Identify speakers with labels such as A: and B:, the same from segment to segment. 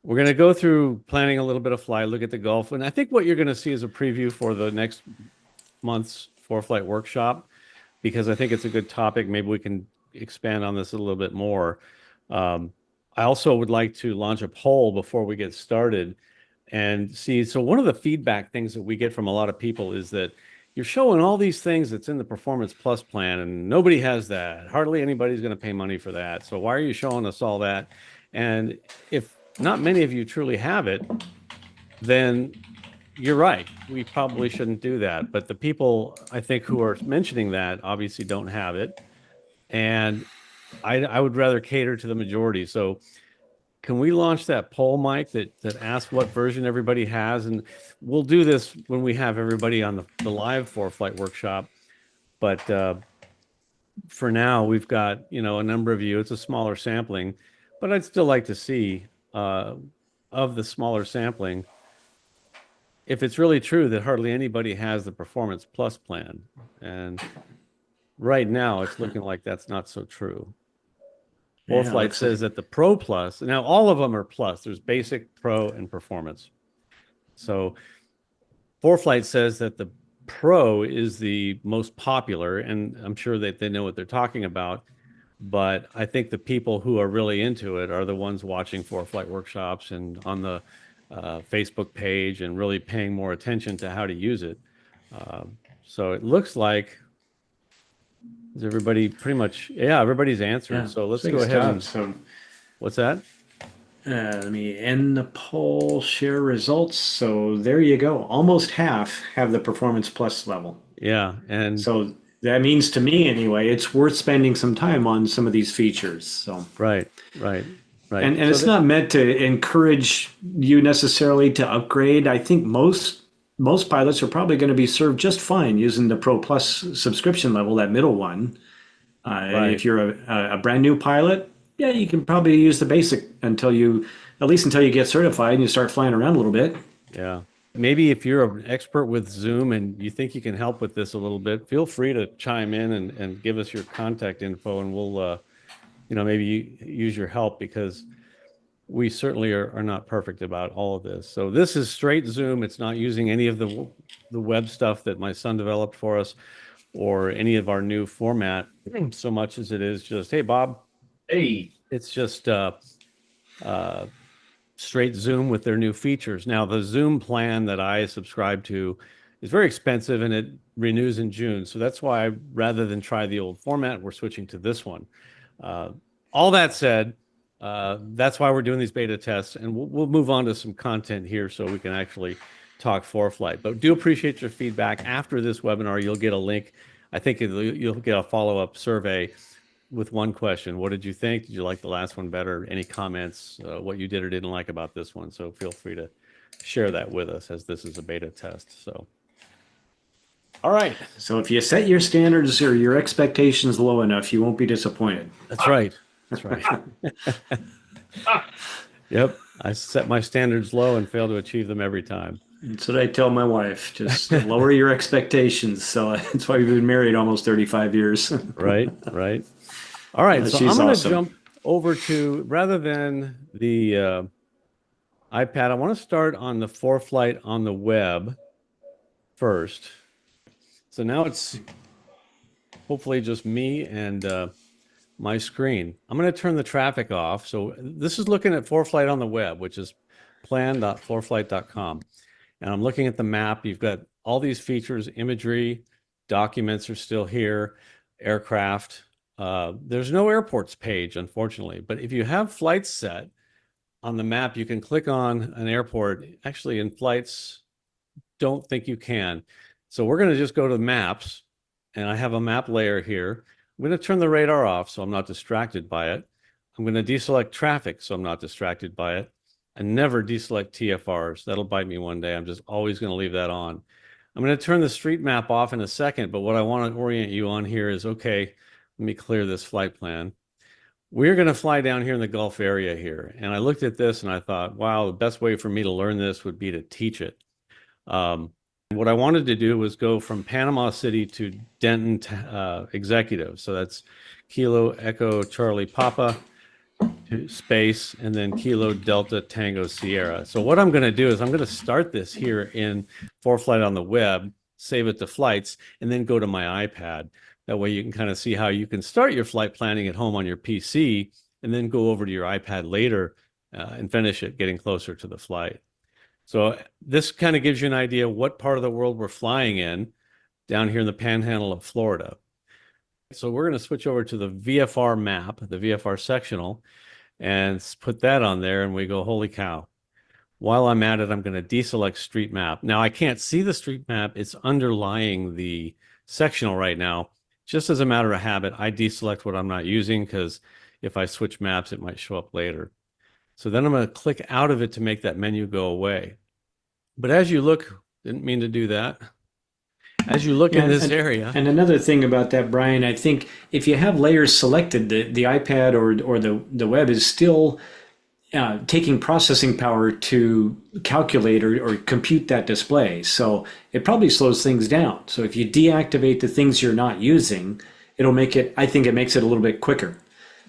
A: We're going to go through planning a little bit of flight, look at the Gulf. And I think what you're going to see is a preview for the next month's ForeFlight workshop, because I think it's a good topic. Maybe we can expand on this a little bit more. I also would like to launch a poll before we get started and see. So one of the feedback things that we get from a lot of people is that you're showing all these things that's in the Performance Plus plan, and nobody has that. Hardly anybody's going to pay money for that. So why are you showing us all that? And if not many of you truly have it, then you're right. We probably shouldn't do that. But the people, I think, who are mentioning that obviously don't have it. And I would rather cater to the majority. So can we launch that poll, Mike, that asks what version everybody has? And we'll do this when we have everybody on the live ForeFlight workshop. But for now, we've got, a number of you. It's a smaller sampling, but I'd still like to see of the smaller sampling, if it's really true that hardly anybody has the Performance Plus plan. And right now, it's looking like that's not so true. ForeFlight says that the Pro Plus, now all of them are Plus. There's Basic, Pro, and Performance. So ForeFlight says that the Pro is the most popular, and I'm sure that they know what they're talking about. But I think the people who are really into it are the ones watching ForeFlight workshops and on the Facebook page and really paying more attention to how to use it. So it looks like is everybody pretty much, everybody's answered. Yeah, so let's go ahead and, what's that?
B: Let me end the poll, share results. So there you go. Almost half have the Performance Plus level.
A: Yeah. And
B: so that means to me anyway, it's worth spending some time on some of these features. So
A: right.
B: And so it's not meant to encourage you necessarily to upgrade. I think most pilots are probably going to be served just fine using the Pro Plus subscription level, that middle one. Right. If you're a brand new pilot, yeah, you can probably use the basic until you get certified and you start flying around a little bit.
A: Yeah. Maybe if you're an expert with Zoom and you think you can help with this a little bit, feel free to chime in and give us your contact info, and we'll, maybe use your help, because we certainly are not perfect about all of this. So this is straight Zoom. It's not using any of the web stuff that my son developed for us or any of our new format so much as it is just, hey, Bob.
C: Hey.
A: It's just straight Zoom with their new features. Now, the Zoom plan that I subscribe to is very expensive and it renews in June. So that's why, rather than try the old format, we're switching to this one. All that said, that's why we're doing these beta tests, and we'll move on to some content here so we can actually talk ForeFlight. But do appreciate your feedback. After this webinar, you'll get a link. I think you'll get a follow-up survey with one question. What did you think? Did you like the last one better? Any comments, what you did or didn't like about this one? So feel free to share that with us, as this is a beta test. So, all right.
B: So if you set your standards or your expectations low enough, you won't be disappointed.
A: That's right. That's right. Yep. I set my standards low and fail to achieve them every time.
B: That's what I tell my wife. Just lower your expectations. So that's why we've been married almost 35 years.
A: Right. All right. So I'm going to jump over to, rather than the iPad, I want to start on the ForeFlight on the web first. So now it's hopefully just me and my screen. I'm going to turn the traffic off. So this is looking at ForeFlight on the web, which is plan.foreflight.com. And I'm looking at the map. You've got all these features, imagery, documents are still here, aircraft. There's no airports page, unfortunately. But if you have flights set on the map, you can click on an airport. Actually, in flights, don't think you can. So we're going to just go to maps, and I have a map layer here. I'm going to turn the radar off so I'm not distracted by it. I'm going to deselect traffic so I'm not distracted by it. And never deselect TFRs. That'll bite me one day. I'm just always going to leave that on. I'm going to turn the street map off in a second, but what I want to orient you on here is, okay, let me clear this flight plan. We're going to fly down here in the Gulf area here. And I looked at this and I thought, wow, the best way for me to learn this would be to teach it. What I wanted to do was go from Panama City to Denton Executive. So that's Kilo Echo Charlie Papa space, and then Kilo Delta Tango Sierra. So what I'm going to do is I'm going to start this here in ForeFlight on the web, save it to flights, and then go to my iPad. That way you can kind of see how you can start your flight planning at home on your PC and then go over to your iPad later and finish it, getting closer to the flight. So this kind of gives you an idea what part of the world we're flying in down here in the panhandle of Florida. So we're going to switch over to the VFR map, the VFR sectional, and put that on there, and we go, holy cow. While I'm at it, I'm going to deselect street map. Now, I can't see the street map. It's underlying the sectional right now. Just as a matter of habit, I deselect what I'm not using because if I switch maps, it might show up later. So then I'm going to click out of it to make that menu go away. But as you look, didn't mean to do that. As you look in this area.
B: And another thing about that, Brian, I think if you have layers selected, the iPad or the web is still taking processing power to calculate or compute that display. So it probably slows things down. So if you deactivate the things you're not using, it'll make it, I think it makes it a little bit quicker.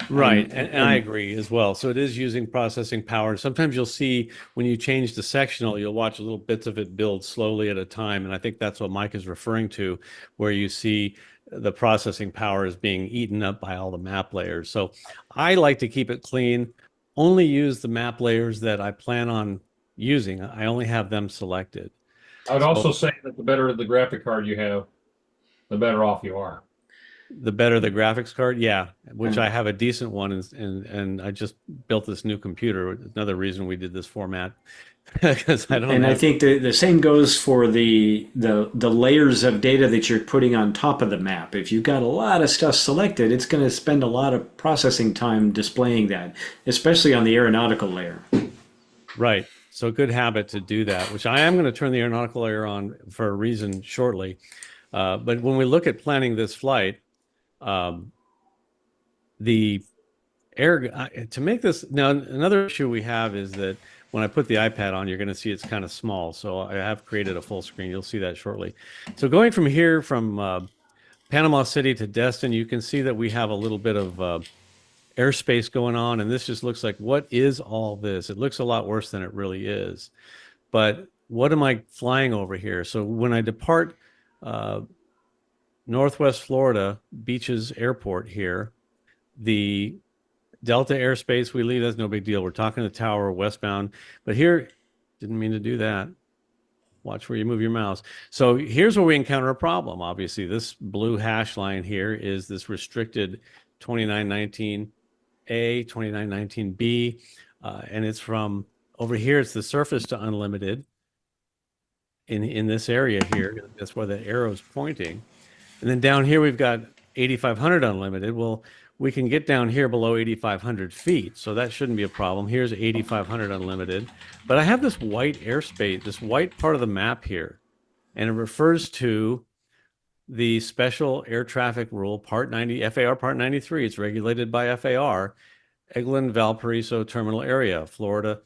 A: Right. And I agree as well. So it is using processing power. Sometimes you'll see when you change the sectional, you'll watch little bits of it build slowly at a time. And I think that's what Mike is referring to, where you see the processing power is being eaten up by all the map layers. So I like to keep it clean, only use the map layers that I plan on using. I only have them selected.
C: I would also say that the better the graphic card you have, the better off you are.
A: The better the graphics card, yeah, which I have a decent one, and I just built this new computer. Another reason we did this format, because I don't.
B: And I think the same goes for the layers of data that you're putting on top of the map. If you've got a lot of stuff selected, it's going to spend a lot of processing time displaying that, especially on the aeronautical layer.
A: Right. So good habit to do that, which I am going to turn the aeronautical layer on for a reason shortly. But when we look at planning this flight, the air to make this now, another issue we have is that when I put the iPad on, you're going to see it's kind of small. So I have created a full screen. You'll see that shortly. So going from here, from Panama City to Destin, you can see that we have a little bit of airspace going on. And this just looks like, what is all this? It looks a lot worse than it really is. But what am I flying over here? So when I depart Northwest Florida Beaches Airport here, the Delta airspace we leave, that's no big deal. We're talking the tower westbound, but here, didn't mean to do that. Watch where you move your mouse. So here's where we encounter a problem. Obviously, this blue hash line here is this restricted 2919A, 2919B, and it's from over here. It's the surface to unlimited in this area here. That's where the arrow is pointing. And then down here, we've got 8,500 unlimited. Well, we can get down here below 8,500 feet, so that shouldn't be a problem. Here's 8,500 unlimited. But I have this white airspace, this white part of the map here, and it refers to the Special Air Traffic Rule, Part 90, FAR Part 93. It's regulated by FAR, Eglin, Valparaiso Terminal Area, Florida.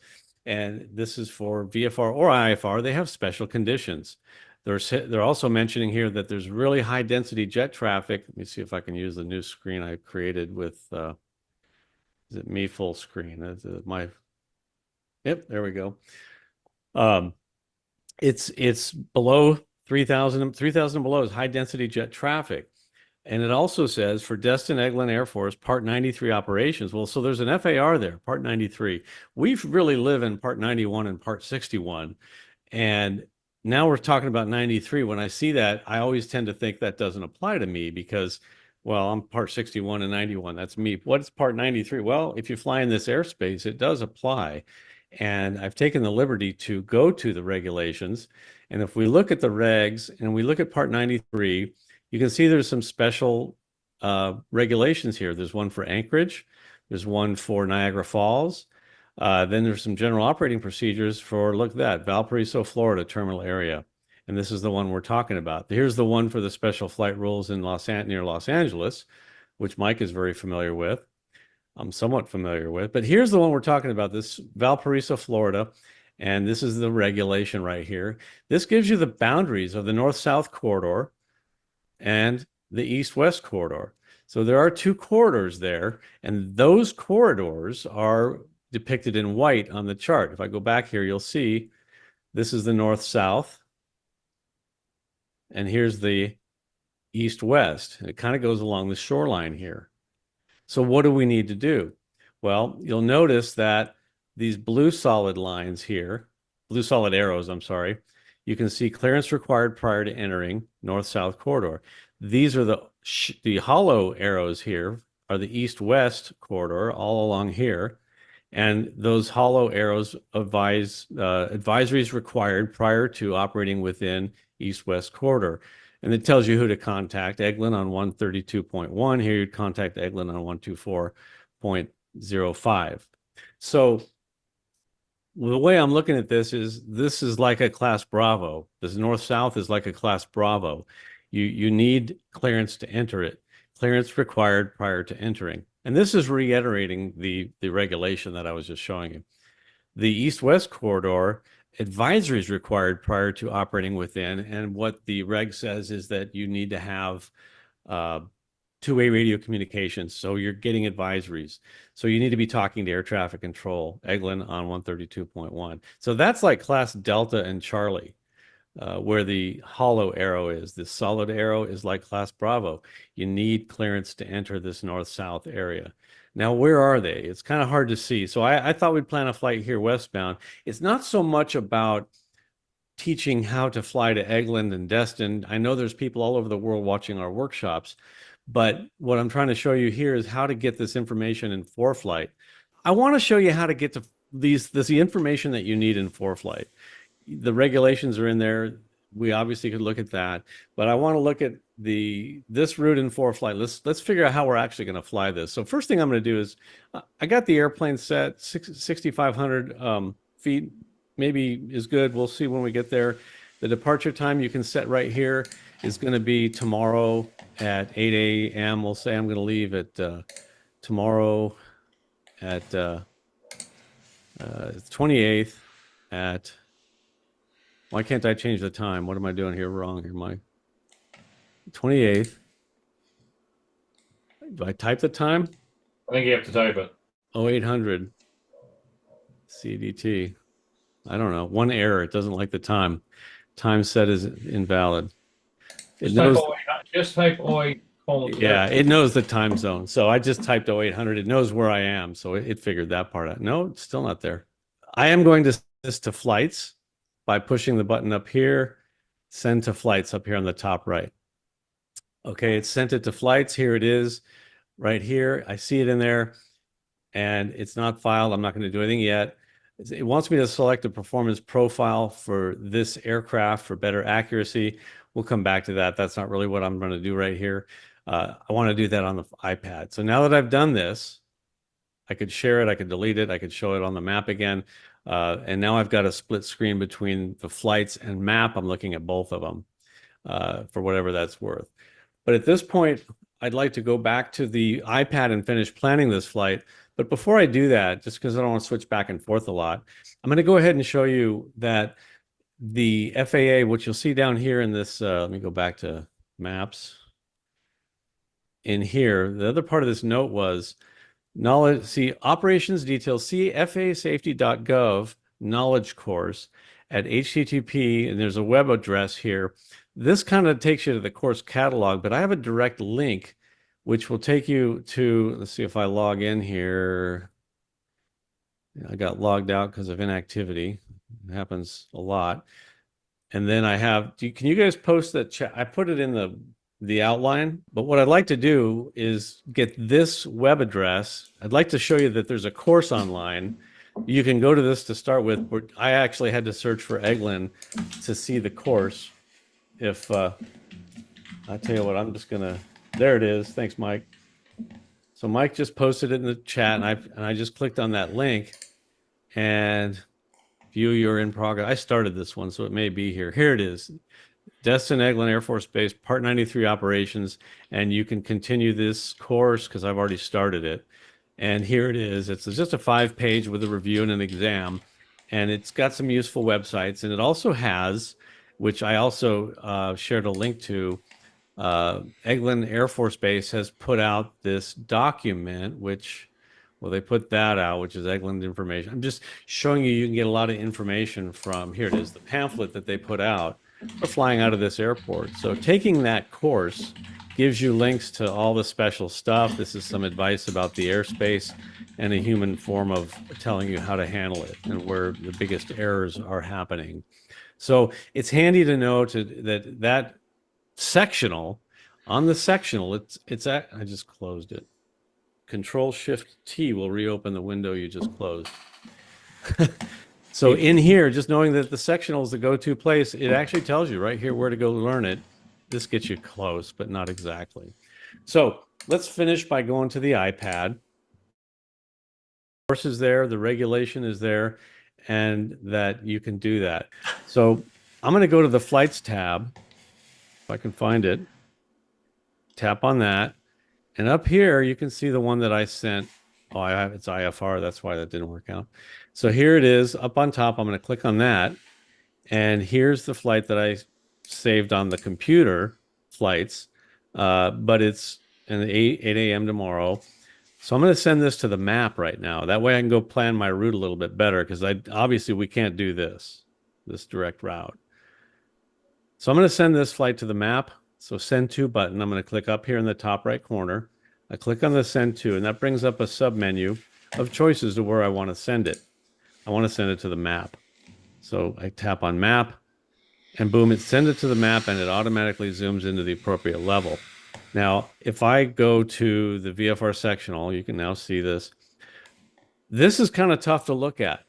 A: And this is for VFR or IFR. They have special conditions. They're also mentioning here that there's really high density jet traffic. Let me see if I can use the new screen I created with, is it me full screen? Yep, there we go. It's below 3,000 below is high density jet traffic. And it also says for Destin Eglin Air Force, Part 93 operations. Well, so there's an FAR there, Part 93. We really live in Part 91 and Part 61. And now we're talking about 93. When I see that, I always tend to think that doesn't apply to me because, well, I'm Part 61 and 91. That's me. What's Part 93? Well, if you fly in this airspace, it does apply. And I've taken the liberty to go to the regulations. And if we look at the regs and we look at Part 93, you can see there's some special regulations here. There's one for Anchorage. There's one for Niagara Falls. Then there's some general operating procedures for, look at that, Valparaiso, Florida terminal area. And this is the one we're talking about. Here's the one for the special flight rules in near Los Angeles, which Mike is very familiar with. I'm somewhat familiar with. But here's the one we're talking about, this Valparaiso, Florida. And this is the regulation right here. This gives you the boundaries of the north-south corridor and the east-west corridor. So there are two corridors there, and those corridors are depicted in white on the chart. If I go back here, you'll see this is the north-south, and here's the east-west. It kind of goes along the shoreline here. So what do we need to do? Well, you'll notice that these blue solid lines here, blue solid arrows, I'm sorry, you can see clearance required prior to entering north-south corridor. These are the hollow arrows here are the east-west corridor all along here. And those hollow arrows advise advisories required prior to operating within east-west corridor. And it tells you who to contact. Eglin on 132.1. Here you'd contact Eglin on 124.05. So the way I'm looking at this is like a class Bravo. This north-south is like a class Bravo. You need clearance to enter it. Clearance required prior to entering. And this is reiterating the regulation that I was just showing you. The east-west corridor, advisory is required prior to operating within. And what the reg says is that you need to have two-way radio communications. So you're getting advisories. So you need to be talking to air traffic control, Eglin on 132.1. So that's like class Delta and Charlie. Where the hollow arrow is. The solid arrow is like class Bravo. You need clearance to enter this north-south area. Now, where are they? It's kind of hard to see. So I thought we'd plan a flight here westbound. It's not so much about teaching how to fly to Eglin and Destin. I know there's people all over the world watching our workshops, but what I'm trying to show you here is how to get this information in ForeFlight. I want to show you how to get to the information that you need in ForeFlight. The regulations are in there. We obviously could look at that, but I want to look at this route in ForeFlight. Let's figure out how we're actually going to fly this. So first thing I'm going to do is I got the airplane set 6,500 feet, maybe is good. We'll see when we get there. The departure time you can set right here is going to be tomorrow at 8 a.m. We'll say I'm going to leave at tomorrow at 28th at. Why can't I change the time? What am I doing here wrong here, Mike? 28th. Do I type the time?
C: I think you have to type it.
A: 0800 CDT. I don't know. One error. It doesn't like the time. Time set is invalid.
C: Just type 08.
A: Yeah, it knows the time zone. So I just typed 0800. It knows where I am. So it figured that part out. No, it's still not there. I am going to send this to flights by pushing the button up here, send to flights up here on the top right. Okay, it's sent it to flights. Here it is right here. I see it in there and it's not filed. I'm not going to do anything yet. It wants me to select a performance profile for this aircraft for better accuracy. We'll come back to that. That's not really what I'm going to do right here. I want to do that on the iPad. So now that I've done this, I could share it, I could delete it, I could show it on the map again. And now I've got a split screen between the flights and map. I'm looking at both of them for whatever that's worth. But at this point, I'd like to go back to the iPad and finish planning this flight. But before I do that, just because I don't want to switch back and forth a lot, I'm going to go ahead and show you that the FAA, which you'll see down here in this, let me go back to maps. In here, the other part of this note was knowledge, see operations details, see FAASafety.gov knowledge course at HTTP, and there's a web address here. This kind of takes you to the course catalog, but I have a direct link which will take you to, let's see if I log in here. I got logged out because of inactivity. It happens a lot. And then I have, can you guys post that chat? I put it in the outline, but what I'd like to do is get this web address. I'd like to show you that there's a course online. You can go to this to start with. I actually had to search for Eglin to see the course. If I tell you what, I'm just gonna, there it is. Thanks, Mike. So Mike just posted it in the chat, and I just clicked on that link and view your in progress. I started this one, so it may be here. Here it is. Destin Eglin Air Force Base, Part 93 operations, and you can continue this course because I've already started it. And here it is. It's just a 5-page with a review and an exam, and it's got some useful websites. And it also has, which I also shared a link to, Eglin Air Force Base has put out this document, which, well, they put that out, which is Eglin information. I'm just showing you can get a lot of information from, here it is, the pamphlet that they put out for flying out of this airport. So taking that course gives you links to all the special stuff. This is some advice about the airspace and a human form of telling you how to handle it and where the biggest errors are happening. So it's handy to know that sectional, on the sectional, I just closed it. Control Shift T will reopen the window you just closed. So in here, just knowing that the sectional is the go-to place, it actually tells you right here where to go learn it. This gets you close, but not exactly. So let's finish by going to the iPad. The course is there, the regulation is there, and that you can do that. So I'm going to go to the Flights tab, if I can find it. Tap on that. And up here, you can see the one that I sent. Oh, it's IFR. That's why that didn't work out. So here it is up on top. I'm going to click on that. And here's the flight that I saved on the computer flights. But it's at 8 a.m. tomorrow. So I'm going to send this to the map right now. That way I can go plan my route a little bit better, because obviously we can't do this direct route. So I'm going to send this flight to the map. So send to button, I'm going to click up here in the top right corner. I click on the send to, and that brings up a sub menu of choices to where I want to send it. I want to send it to the map. So I tap on map, and boom, it sends it to the map, and it automatically zooms into the appropriate level. Now, if I go to the VFR sectional, you can now see this. This is kind of tough to look at.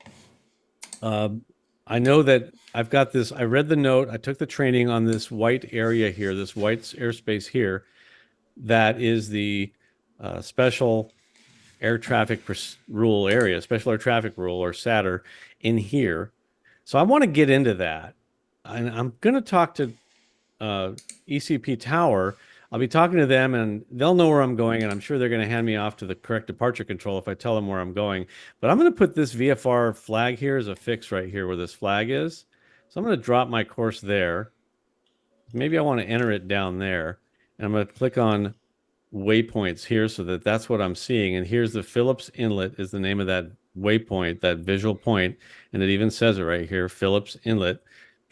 A: I know that I've got this, I read the note, I took the training on this white area here, this white airspace here, that is the special air traffic rule area, special air traffic rule, or SATR, in here. So I want to get into that. And I'm going to talk to ECP Tower. I'll be talking to them, and they'll know where I'm going, and I'm sure they're going to hand me off to the correct departure control if I tell them where I'm going. But I'm going to put this VFR flag here as a fix right here where this flag is. So I'm going to drop my course there. Maybe I want to enter it down there. And I'm going to click on waypoints here so that that's what I'm seeing. And here's the Phillips Inlet is the name of that waypoint, that visual point. And it even says it right here, Phillips Inlet,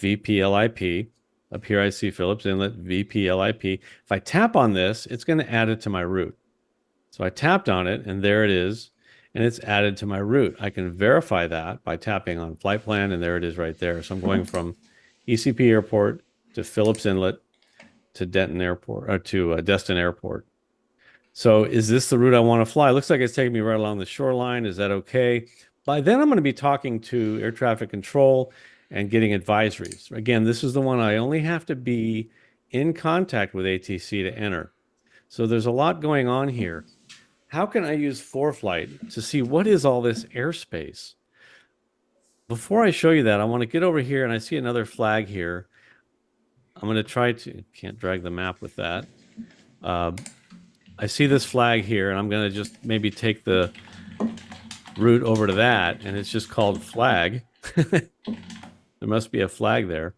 A: VPLIP. Up here, I see Phillips Inlet, VPLIP. If I tap on this, it's going to add it to my route. So I tapped on it, and there it is, and it's added to my route. I can verify that by tapping on Flight Plan, and there it is right there. So I'm going from ECP Airport to Phillips Inlet to Denton Airport, or to Destin Airport. So is this the route I want to fly? It looks like it's taking me right along the shoreline. Is that okay? By then, I'm going to be talking to air traffic control and getting advisories. Again, this is the one I only have to be in contact with ATC to enter. So there's a lot going on here. How can I use ForeFlight to see what is all this airspace? Before I show you that, I want to get over here, and I see another flag here. I'm going to try to, can't drag the map with that. I see this flag here, and I'm going to just maybe take the route over to that, and it's just called flag. There must be a flag there,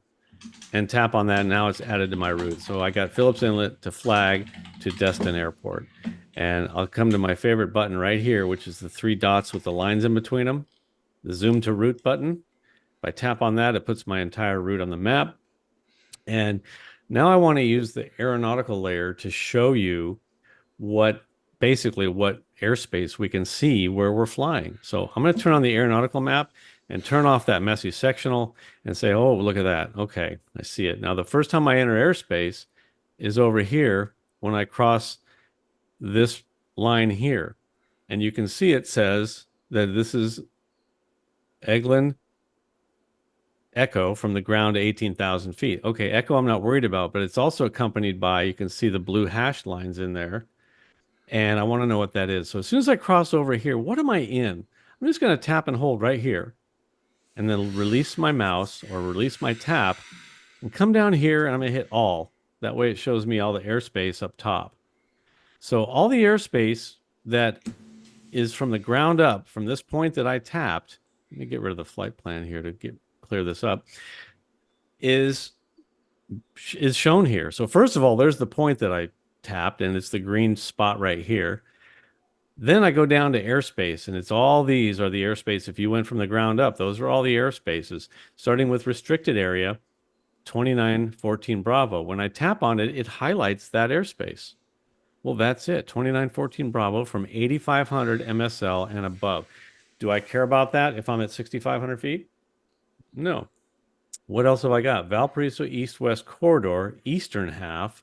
A: and tap on that, and now it's added to my route. So I got Phillips Inlet to flag to Destin Airport, and I'll come to my favorite button right here, which is the 3 dots with the lines in between them, the zoom to route button. If I tap on that, it puts my entire route on the map. And now I want to use the aeronautical layer to show you basically what airspace we can see where we're flying. So I'm going to turn on the aeronautical map and turn off that messy sectional and say, oh, look at that. Okay, I see it. Now, the first time I enter airspace is over here when I cross this line here. And you can see it says that this is Eglin Echo from the ground to 18,000 feet. Okay, Echo I'm not worried about, but it's also accompanied by, you can see the blue hashed lines in there. And I want to know what that is. So as soon as I cross over here, what am I in? I'm just going to tap and hold right here, and then release my mouse or release my tap and come down here, and I'm going to hit all. That way it shows me all the airspace up top. So all the airspace that is from the ground up, from this point that I tapped, let me get rid of the flight plan here to clear this up, is is shown here. So first of all, there's the point that I tapped, and it's the green spot right here. Then I go down to airspace, and it's all these are the airspace. If you went from the ground up, those are all the airspaces, starting with restricted area, 2914 Bravo. When I tap on it, it highlights that airspace. Well, that's it, 2914 Bravo from 8,500 MSL and above. Do I care about that if I'm at 6,500 feet? No. What else have I got? Valparaiso East-West Corridor, eastern half.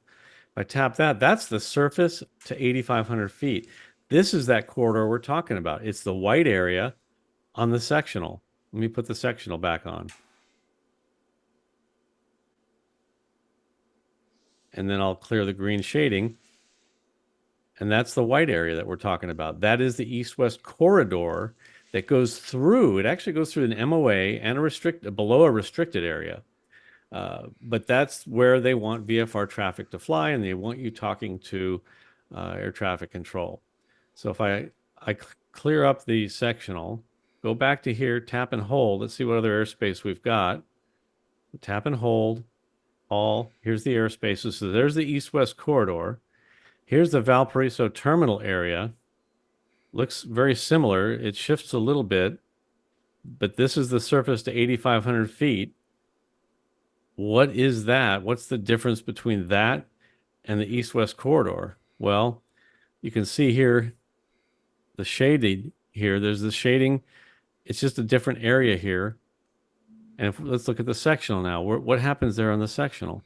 A: If I tap that, that's the surface to 8,500 feet. This is that corridor we're talking about. It's the white area on the sectional. Let me put the sectional back on. And then I'll clear the green shading. And that's the white area that we're talking about. That is the east-west corridor that goes through. It actually goes through an MOA and below a restricted area. But that's where they want VFR traffic to fly, and they want you talking to air traffic control. So if I clear up the sectional, go back to here, tap and hold. Let's see what other airspace we've got. Tap and hold. All. Here's the airspaces. So there's the east-west corridor. Here's the Valparaiso terminal area. Looks very similar. It shifts a little bit, but this is the surface to 8,500 feet. What is that? What's the difference between that and the east-west corridor? Well, you can see here the shading here. There's the shading. It's just a different area here. And let's look at the sectional now. What happens there on the sectional?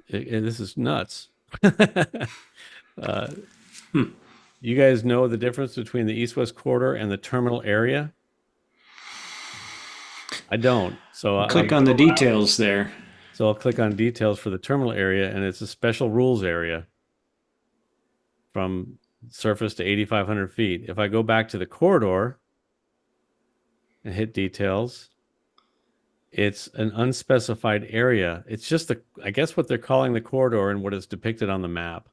A: This is nuts. You guys know the difference between the east-west corridor and the terminal area? I don't. So
B: click on the details there.
A: So I'll click on details for the terminal area, and it's a special rules area from surface to 8,500 feet. If I go back to the corridor and hit details, it's an unspecified area. It's just I guess what they're calling the corridor and what is depicted on the map.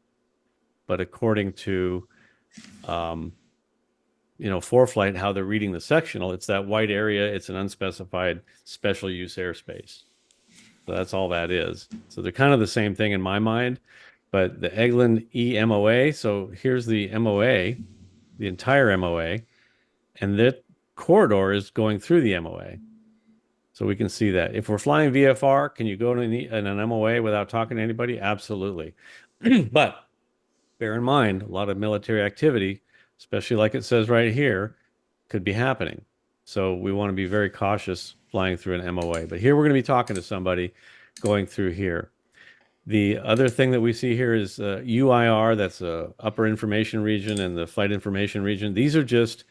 A: But according to, ForeFlight, how they're reading the sectional, it's that white area. It's an unspecified special use airspace. So that's all that is. So they're kind of the same thing in my mind, but the Eglin EMOA. So here's the MOA, the entire MOA, and that corridor is going through the MOA. So we can see that. If we're flying VFR, can you go in an MOA without talking to anybody? Absolutely. But bear in mind, a lot of military activity, especially like it says right here, could be happening. So we want to be very cautious flying through an MOA. But here we're going to be talking to somebody going through here. The other thing that we see here is UIR, that's upper information region, and the flight information region. These are just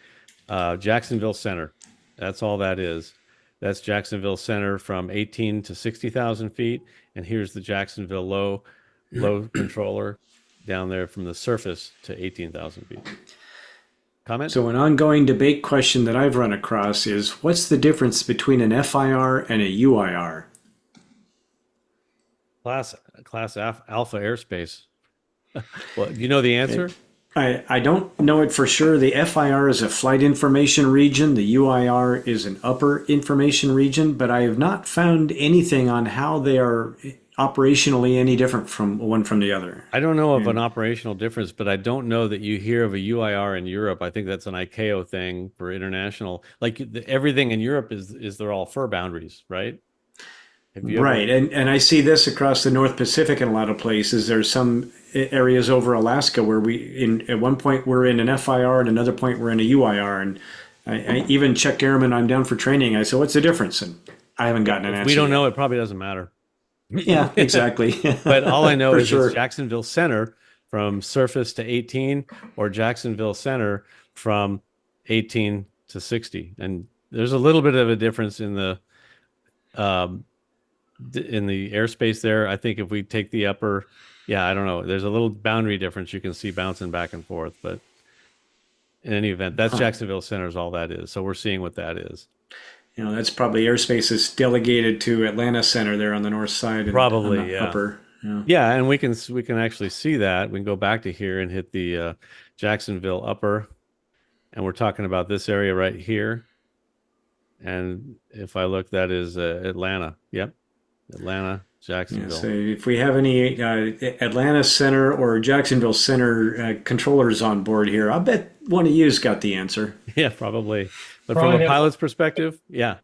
A: Jacksonville Center. That's all that is. That's Jacksonville Center from 18 to 60,000 feet. And here's the Jacksonville low controller down there from the surface to 18,000 feet. Comment?
B: So an ongoing debate question that I've run across is, what's the difference between an FIR and a UIR?
A: Class alpha airspace. Well, do you know the answer?
B: I don't know it for sure. The FIR is a flight information region. The UIR is an upper information region, but I have not found anything on how they are operationally any different from one from the other.
A: I don't know of an operational difference, but I don't know that you hear of a UIR in Europe. I think that's an ICAO thing for international. Like everything in Europe is they're all fur boundaries, right?
B: Right, and I see this across the North Pacific in a lot of places. There's some areas over Alaska where at one point we're in an FIR, and another point we're in a UIR, and I even check airmen. I'm down for training. I said, "What's the difference?" And I haven't gotten an answer.
A: We don't know. It probably doesn't matter.
B: Yeah, exactly.
A: But all I know is it's Jacksonville Center from surface to 18, or Jacksonville Center from 18 to 60, and there's a little bit of a difference in the airspace there. I think if we take the upper, I don't know. There's a little boundary difference you can see bouncing back and forth, but in any event, that's Jacksonville Center is all that is. So we're seeing what that is.
B: That's probably airspace is delegated to Atlanta Center there on the north side.
A: Probably,
B: upper.
A: Yeah, and we can actually see that. We can go back to here and hit the Jacksonville upper, and we're talking about this area right here. And if I look, that is Atlanta. Yep. Atlanta,
B: Yeah,
A: Jacksonville.
B: so if we have any Atlanta Center or Jacksonville Center controllers on board here, I bet one of you's got the answer.
A: Yeah, probably. But
C: Probably
A: from a
C: has,
A: pilot's perspective, yeah,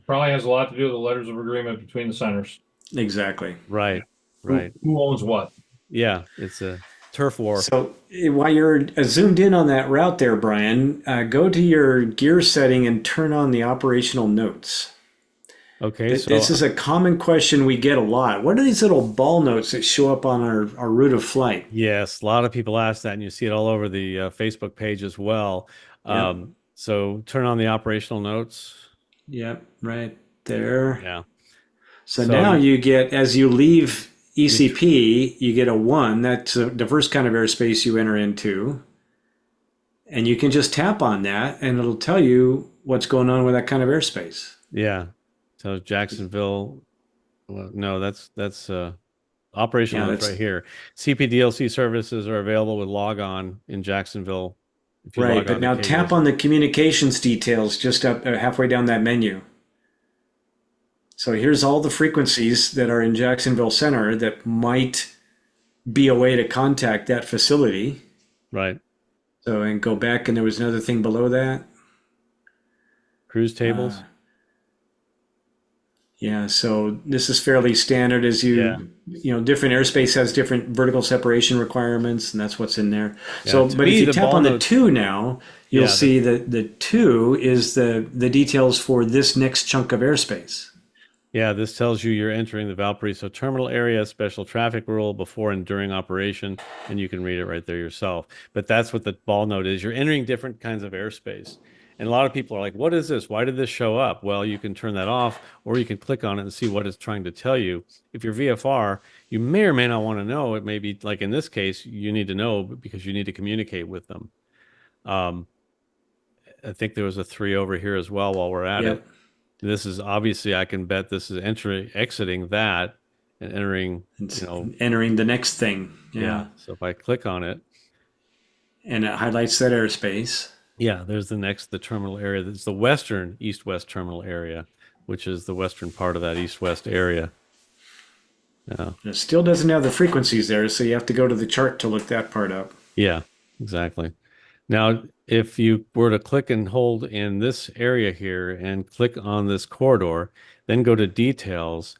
C: probably has a lot to do with the letters of agreement between the centers.
B: Exactly.
A: right, right.
C: Who owns what?
A: Yeah, it's a turf war.
B: So while you're zoomed in on that route there, Brian, go to your gear setting and turn on the operational notes.
A: Okay, so
B: This is a common question we get a lot. What are these little ball notes that show up on our route of flight?
A: yes, a lot of people ask that, and you see it all over the Facebook page as well.
B: Yep.
A: So turn on the operational notes.
B: Yep, right there.
A: Yeah.
B: So
A: So
B: now you get, as you leave
A: you
B: ECP, you get a 1. That's the first kind of airspace you enter into. And you can just tap on that, and it'll tell you what's going on with that kind of airspace.
A: yeah. So Jacksonville. Well, no, that's operational
B: Yeah,
A: notes
B: that's
A: right here. CPDLC services are available with log on in Jacksonville. If you
B: right.
A: log
B: But
A: on to
B: now tap on the communications details just up halfway down that menu. So here's all the frequencies that are in Jacksonville Center that might be a way to contact that facility.
A: right.
B: So, and go back, and there was another thing below that.
A: Cruise tables.
B: Yeah, so this is fairly standard as
A: Yeah.
B: different airspace has different vertical separation requirements, and that's what's in there.
A: Yeah,
B: So,
A: to
B: but
A: me,
B: if you
A: the
B: tap
A: ball
B: on the
A: notes-
B: 2 now, you'll
A: Yeah,
B: see that the 2 is the details for this next chunk of airspace.
A: Yeah, this tells you you're entering the Valparaiso terminal area, special traffic rule before and during operation, and you can read it right there yourself. But that's what the ball note is. You're entering different kinds of airspace. And a lot of people are like, what is this? Why did this show up? Well, you can turn that off, or you can click on it and see what it's trying to tell you. If you're VFR, you may or may not want to know. It may be like in this case, you need to know because you need to communicate with them. I think there was a 3 over here as well while we're at it.
B: Yep.
A: This is obviously, I can bet this is exiting that and entering,
B: It's entering the next thing. Yeah.
A: So if I click on it,
B: And it highlights that airspace.
A: yeah, there's the terminal area. That's the western east-west terminal area, which is the western part of that east-west area. Yeah.
B: It still doesn't have the frequencies there, so you have to go to the chart to look that part up.
A: Yeah, exactly. Now, if you were to click and hold in this area here and click on this corridor, then go to details,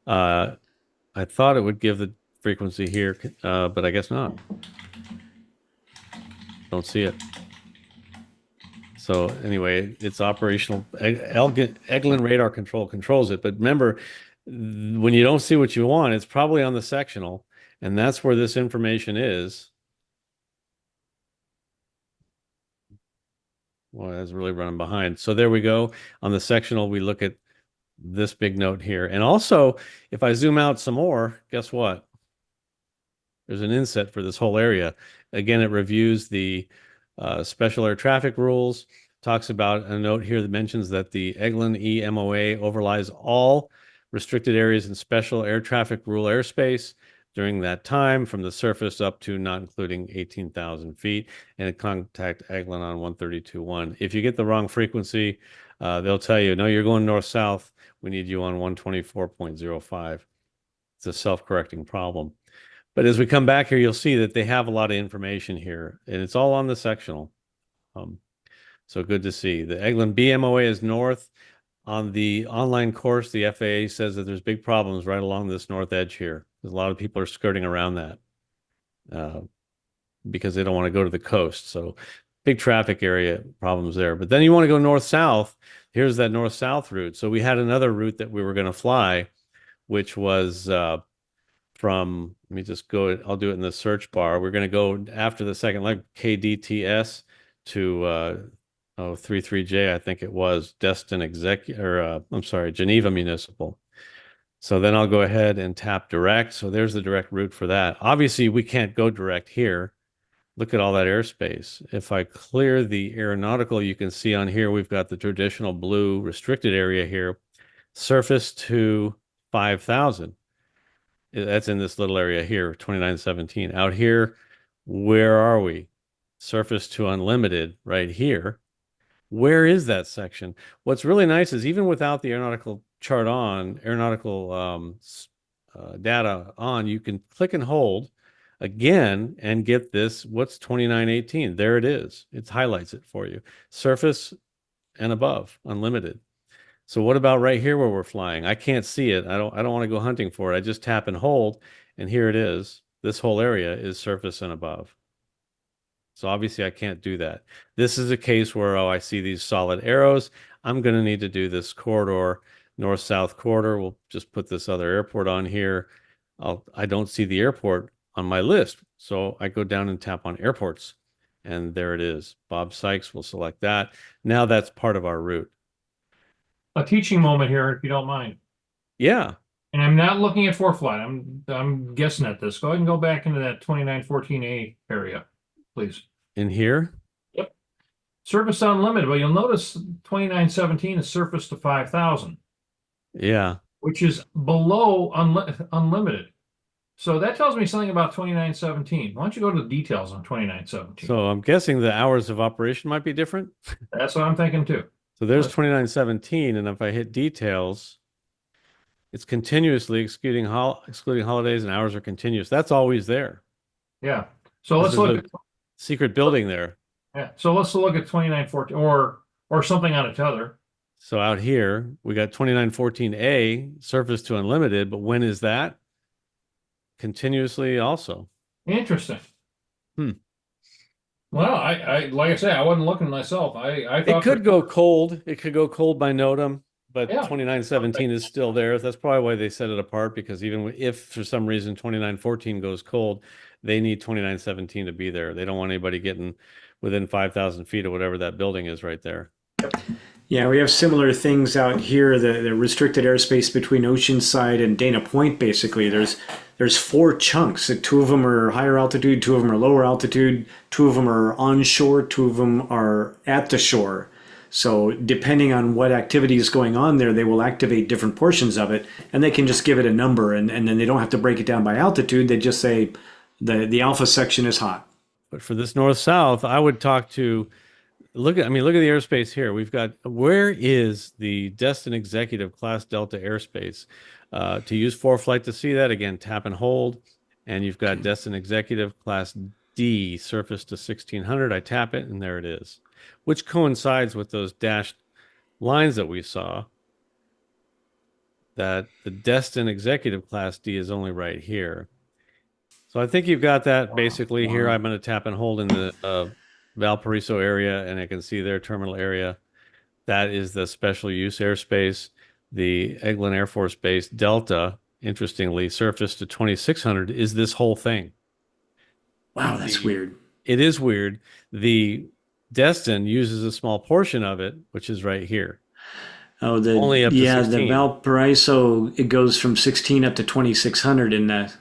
A: I thought it would give the frequency here, but I guess not. Don't see it. So anyway, it's operational. Eglin radar control controls it. But remember, when you don't see what you want, it's probably on the sectional, and that's where this information is. Well, that's really running behind. So there we go. On the sectional, we look at this big note here. And also, if I zoom out some more, guess what? There's an inset for this whole area. Again, it reviews the special air traffic rules, talks about a note here that mentions that the Eglin EMOA overlies all restricted areas in special air traffic rule airspace during that time from the surface up to not including 18,000 feet, and contact Eglin on 132.1. If you get the wrong frequency, they'll tell you, no, you're going north-south. We need you on 124.05. It's a self-correcting problem. But as we come back here, you'll see that they have a lot of information here, and it's all on the sectional. So good to see. The Eglin BMOA is north. On the online course, the FAA says that there's big problems right along this north edge here. Because a lot of people are skirting around that because they don't want to go to the coast. So big traffic area problems there. But then you want to go north-south. Here's that north-south route. So we had another route that we were going to fly, which was from, let me just go, I'll do it in the search bar. We're going to go after the second leg, KDTS to 33J, I think it was, Destin Geneva Municipal. So then I'll go ahead and tap direct. So there's the direct route for that. Obviously, we can't go direct here. Look at all that airspace. If I clear the aeronautical, you can see on here, we've got the traditional blue restricted area here, surface to 5,000. That's in this little area here, 2917. Out here, where are we? Surface to unlimited right here. Where is that section? What's really nice is even without the aeronautical chart on, aeronautical data on, you can click and hold again and get this. What's 2918? There it is. It highlights it for you. Surface and above, unlimited. So what about right here where we're flying? I can't see it. I don't want to go hunting for it. I just tap and hold, and here it is. This whole area is surface and above. So obviously I can't do that. This is a case where, oh, I see these solid arrows. I'm going to need to do this corridor, north-south corridor. We'll just put this other airport on here. I don't see the airport on my list. So I go down and tap on airports, and there it is. Bob Sykes, will select that. Now that's part of our route.
C: A teaching moment here, if you don't mind.
A: Yeah.
C: And I'm not looking at ForeFlight. I'm guessing at this. Go ahead and go back into that 2914A area, please.
A: In here?
C: Yep. Surface unlimited. Well, you'll notice 2917 is surface to 5,000.
A: Yeah.
C: Which is below unlimited. So that tells me something about 2917. Why don't you go to the details on 2917?
A: So I'm guessing the hours of operation might be different.
C: That's what I'm thinking too.
A: So there's 2917, and if I hit details, it's continuously excluding holidays, and hours are continuous. That's always there.
C: Yeah. So let's look at
A: secret building there.
C: Yeah. So let's look at 2914 or something on a tether.
A: So out here, we got 2914A, surface to unlimited, but when is that? Continuously also.
C: Interesting. Well, I like I say, I wasn't looking myself. I thought
A: it could go cold. It could go cold by NOTAM, but
C: Yeah.
A: 2917 is still there. That's probably why they set it apart, because even if for some reason 2914 goes cold, they need 2917 to be there. They don't want anybody getting within 5,000 feet of whatever that building is right there.
B: Yeah, we have similar things out here. The restricted airspace between Oceanside and Dana Point, basically. There's 4 chunks. 2 of them are higher altitude, 2 of them are lower altitude, 2 of them are onshore, 2 of them are at the shore. So depending on what activity is going on there, they will activate different portions of it, and they can just give it a number, and then they don't have to break it down by altitude. They just say the alpha section is hot.
A: But for this north-south, I would talk to look at the airspace here. We've got, where is the Destin Executive Class Delta airspace? To use ForeFlight to see that, again, tap and hold, and you've got Destin Executive Class D, surface to 1600. I tap it, and there it is, which coincides with those dashed lines that we saw, that the Destin Executive Class D is only right here. So I think you've got that basically here. I'm going to tap and hold in the Valparaiso area, and I can see their terminal area. That is the special use airspace. The Eglin Air Force Base Delta, interestingly, surface to 2600 is this whole thing.
B: Wow, that's weird.
A: It is weird. The Destin uses a small portion of it, which is right here.
B: Oh,
A: only up to 16.
B: The Valparaiso, it goes from 16 up to 2600 in that.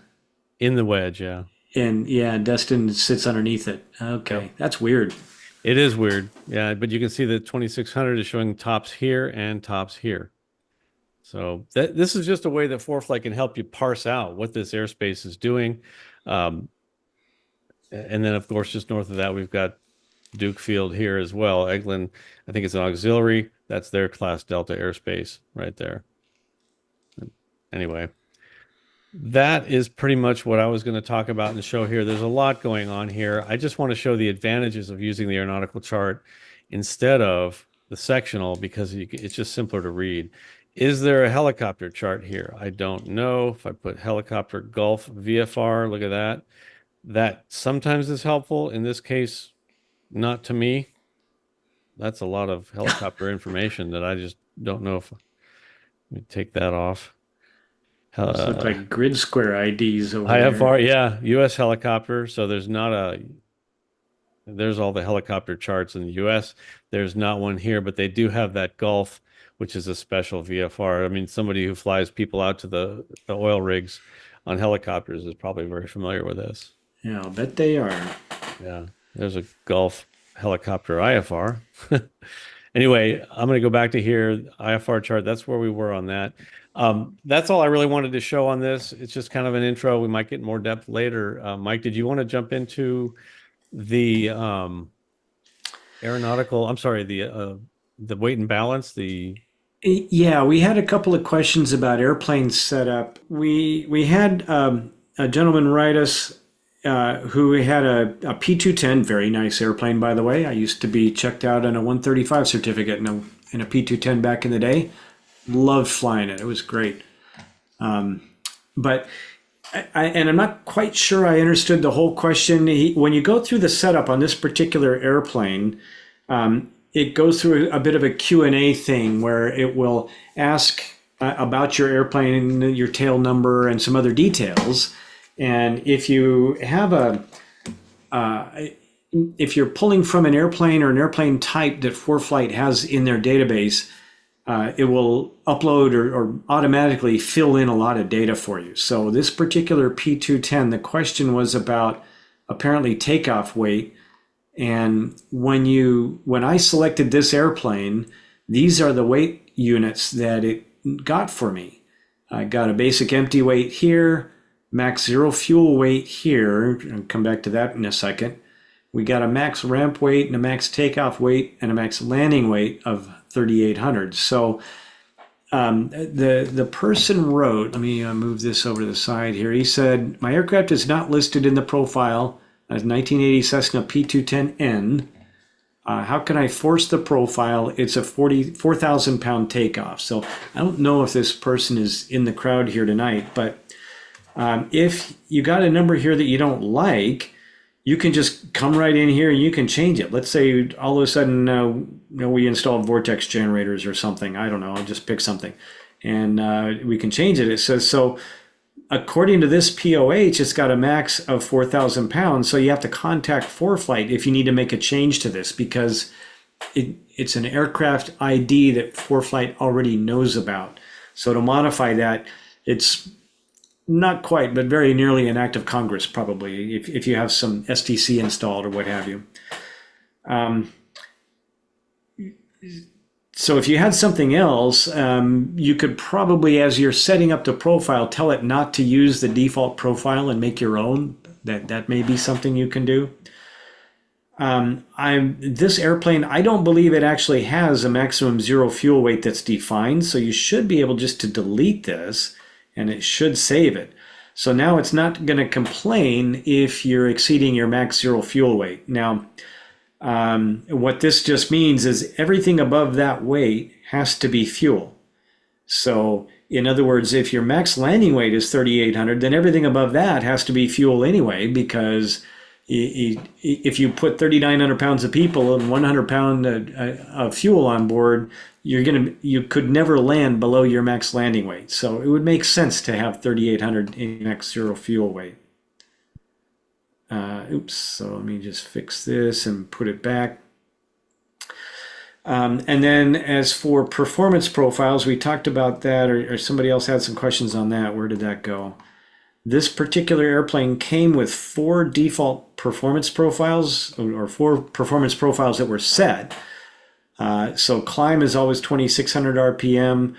A: In the wedge, yeah.
B: And yeah, Destin sits underneath it. Okay, that's weird.
A: It is weird, yeah. But you can see that 2600 is showing tops here and tops here. So this is just a way that ForeFlight can help you parse out what this airspace is doing. And then, of course, just north of that, we've got Duke Field here as well. Eglin, I think it's an auxiliary. That's their Class Delta airspace right there. Anyway, that is pretty much what I was going to talk about and show here. There's a lot going on here. I just want to show the advantages of using the aeronautical chart instead of the sectional, because it's just simpler to read. Is there a helicopter chart here? I don't know. If I put helicopter Gulf VFR, look at that. That sometimes is helpful. In this case, not to me. That's a lot of helicopter information that I just don't know if. Let me take that off.
B: Those look like grid square IDs over
A: IFR,
B: there.
A: yeah, U.S. helicopter. So there's all the helicopter charts in the U.S. There's not one here, but they do have that Gulf, which is a special VFR. I mean, somebody who flies people out to the oil rigs on helicopters is probably very familiar with this.
B: Yeah, I'll bet they are.
A: Yeah, there's a Gulf helicopter IFR. Anyway, I'm going to go back to here, IFR chart. That's where we were on that. That's all I really wanted to show on this. It's just kind of an intro. We might get more depth later. Mike, did you want to jump into the aeronautical, I'm sorry, the weight and balance,
B: Yeah, we had a couple of questions about airplane setup. We had a gentleman write us who had a P210, very nice airplane, by the way. I used to be checked out on a 135 certificate in a P210 back in the day. Loved flying it. It was great. But I'm not quite sure I understood the whole question. When you go through the setup on this particular airplane, it goes through a bit of a Q&A thing where it will ask about your airplane, your tail number, and some other details. And if you have if you're pulling from an airplane or an airplane type that ForeFlight has in their database, it will upload or automatically fill in a lot of data for you. So this particular P210, the question was about apparently takeoff weight. And when I selected this airplane, these are the weight units that it got for me. I got a basic empty weight here, max zero fuel weight here. I'll come back to that in a second. We got a max ramp weight and a max takeoff weight and a max landing weight of 3,800. So the person wrote, let me move this over to the side here. He said, my aircraft is not listed in the profile as 1980 Cessna P210N. How can I force the profile? It's a 4,000 pound takeoff. So I don't know if this person is in the crowd here tonight, but if you got a number here that you don't like, you can just come right in here and you can change it. Let's say all of a sudden we installed vortex generators or something. I don't know, I'll just pick something. And we can change it. It says, so according to this POH, it's got a max of 4,000 pounds. So you have to contact ForeFlight if you need to make a change to this, because it's an aircraft ID that ForeFlight already knows about. So to modify that, it's not quite, but very nearly an act of Congress, probably, if you have some STC installed or what have you. So if you had something else, you could probably, as you're setting up the profile, tell it not to use the default profile and make your own. That may be something you can do. This airplane, I don't believe it actually has a maximum zero fuel weight that's defined. So you should be able just to delete this and it should save it. So now it's not going to complain if you're exceeding your max zero fuel weight. Now, what this just means is everything above that weight has to be fuel. So in other words, if your max landing weight is 3,800, then everything above that has to be fuel anyway, because if you put 3,900 pounds of people and 100 pound of fuel on board, you could never land below your max landing weight. So it would make sense to have 3,800 in max zero fuel weight. Oops, so let me just fix this and put it back. And then as for performance profiles, we talked about that, or somebody else had some questions on that. Where did that go? This particular airplane came with 4 default performance profiles, or 4 performance profiles that were set. So climb is always 2,600 RPM.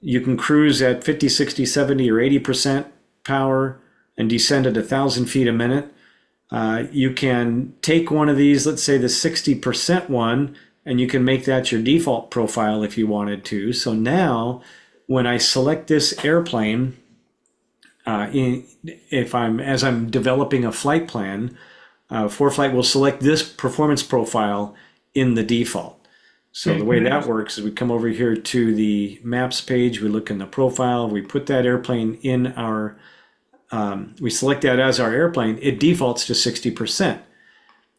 B: You can cruise at 50, 60, 70, or 80% power and descend at 1,000 feet a minute. You can take one of these, let's say the 60% one, and you can make that your default profile if you wanted to. So now when I select this airplane, as I'm developing a flight plan, ForeFlight will select this performance profile in the default. So the way that works is we come over here to the maps page, we look in the profile, we put that airplane in our, we select that as our airplane, it defaults to 60%.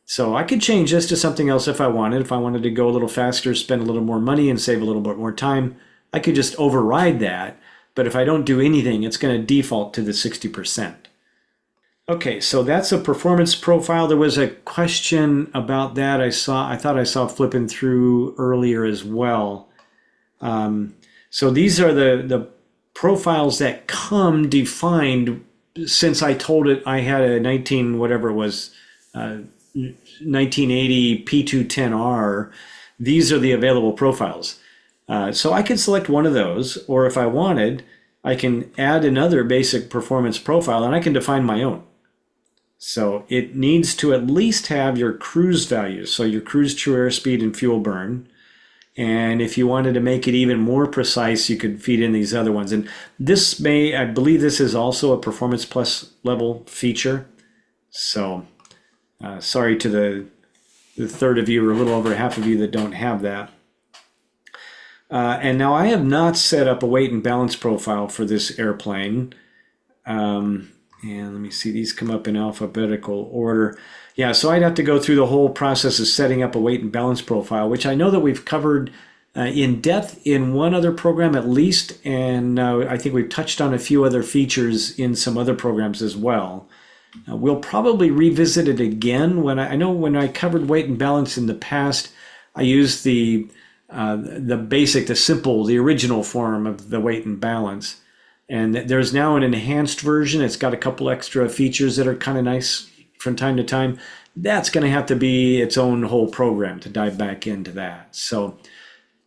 B: So I could change this to something else if I wanted. If I wanted to go a little faster, spend a little more money and save a little bit more time, I could just override that. But if I don't do anything, it's going to default to the 60%. Okay, so that's a performance profile. There was a question about that I thought I saw flipping through earlier as well. So these are the profiles that come defined since I told it I had a 1980 P210R. These are the available profiles. So I can select one of those, or if I wanted, I can add another basic performance profile and I can define my own. So it needs to at least have your cruise values, so your cruise true airspeed and fuel burn. And if you wanted to make it even more precise, you could feed in these other ones. And this I believe this is also a Performance Plus level feature. So sorry to the third of you, or a little over half of you, that don't have that. And now I have not set up a weight and balance profile for this airplane. And let me see, these come up in alphabetical order. Yeah, so I'd have to go through the whole process of setting up a weight and balance profile, which I know that we've covered in depth in one other program at least, and I think we've touched on a few other features in some other programs as well. We'll probably revisit it again. I know when I covered weight and balance in the past, I used the basic, the simple, the original form of the weight and balance. And there's now an enhanced version. It's got a couple extra features that are kind of nice from time to time. That's going to have to be its own whole program to dive back into that. So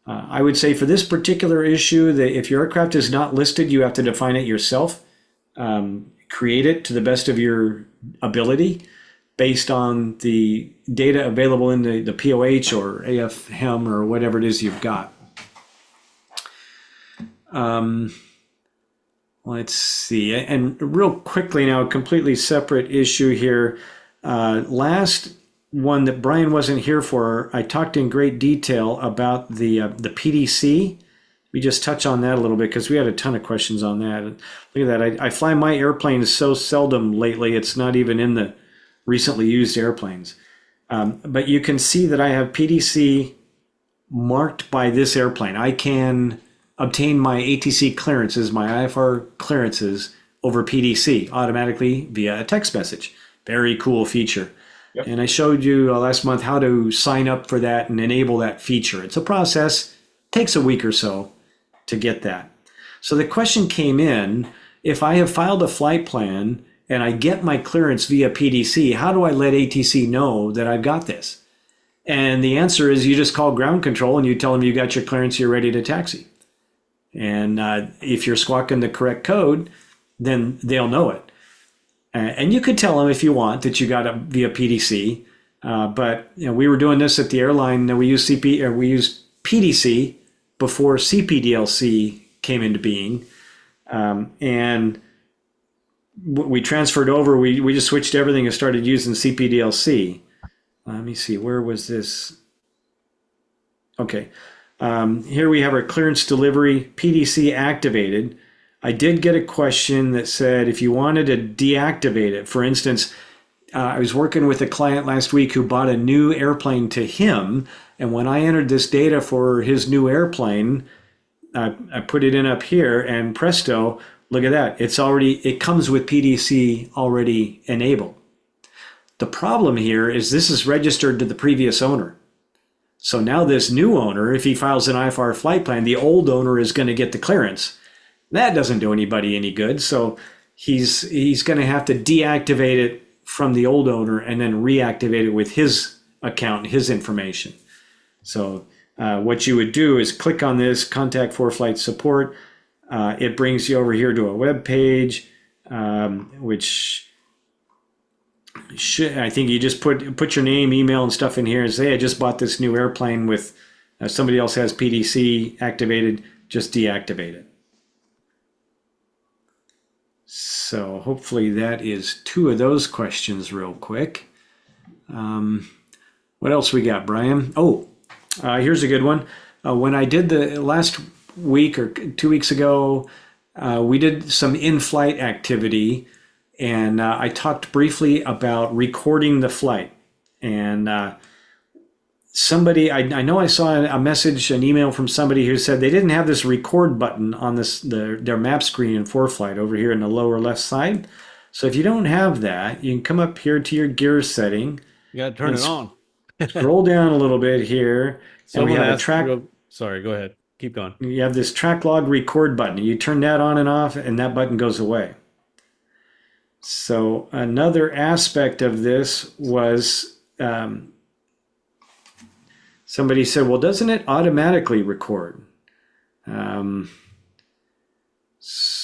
B: I would say for this particular issue, that if your aircraft is not listed, you have to define it yourself. Create it to the best of your ability based on the data available in the POH or AFM or whatever it is you've got. Let's see, and real quickly now, a completely separate issue here. Last one that Brian wasn't here for, I talked in great detail about the PDC. We just touch on that a little bit because we had a ton of questions on that. Look at that, I fly my airplanes so seldom lately, it's not even in the recently used airplanes. But you can see that I have PDC marked by this airplane. I can obtain my ATC clearances, my IFR clearances over PDC automatically via a text message. Very cool feature. Yep. And I showed you last month how to sign up for that and enable that feature. It's a process, takes a week or so to get that. So the question came in, if I have filed a flight plan and I get my clearance via PDC, how do I let ATC know that I've got this? And the answer is you just call ground control and you tell them you got your clearance, you're ready to taxi. And if you're squawking the correct code, then they'll know it. And you could tell them if you want that you got it via PDC. But we were doing this at the airline. We used PDC before CPDLC came into being, and we transferred over. We just switched everything and started using CPDLC. Let me see. Where was this? Okay. Here we have our clearance delivery PDC activated. I did get a question that said if you wanted to deactivate it, for instance, I was working with a client last week who bought a new airplane to him, and when I entered this data for his new airplane, I put it in up here, and presto, look at that. It comes with PDC already enabled. The problem here is this is registered to the previous owner. So now this new owner, if he files an IFR flight plan, the old owner is going to get the clearance. That doesn't do anybody any good. So he's going to have to deactivate it from the old owner and then reactivate it with his account, his information. So what you would do is click on this, contact ForeFlight support. It brings you over here to a web page, which I think you just put your name, email, and stuff in here and say, I just bought this new airplane with somebody else has PDC activated, just deactivate it. So hopefully that is two of those questions real quick. What else we got, Brian? Here's a good one. When I did the last week or 2 weeks ago, we did some in-flight activity, and I talked briefly about recording the flight. And somebody, I know I saw a message, an email from somebody who said they didn't have this record button on their map screen in ForeFlight over here in the lower left side. So if you don't have that, you can come up here to your gear setting.
A: You got to turn it on.
B: Scroll down a little bit here. And we have a track.
A: Sorry, go ahead. Keep going.
B: You have this track log record button. You turn that on and off, and that button goes away. So another aspect of this was somebody said, well, doesn't it automatically record?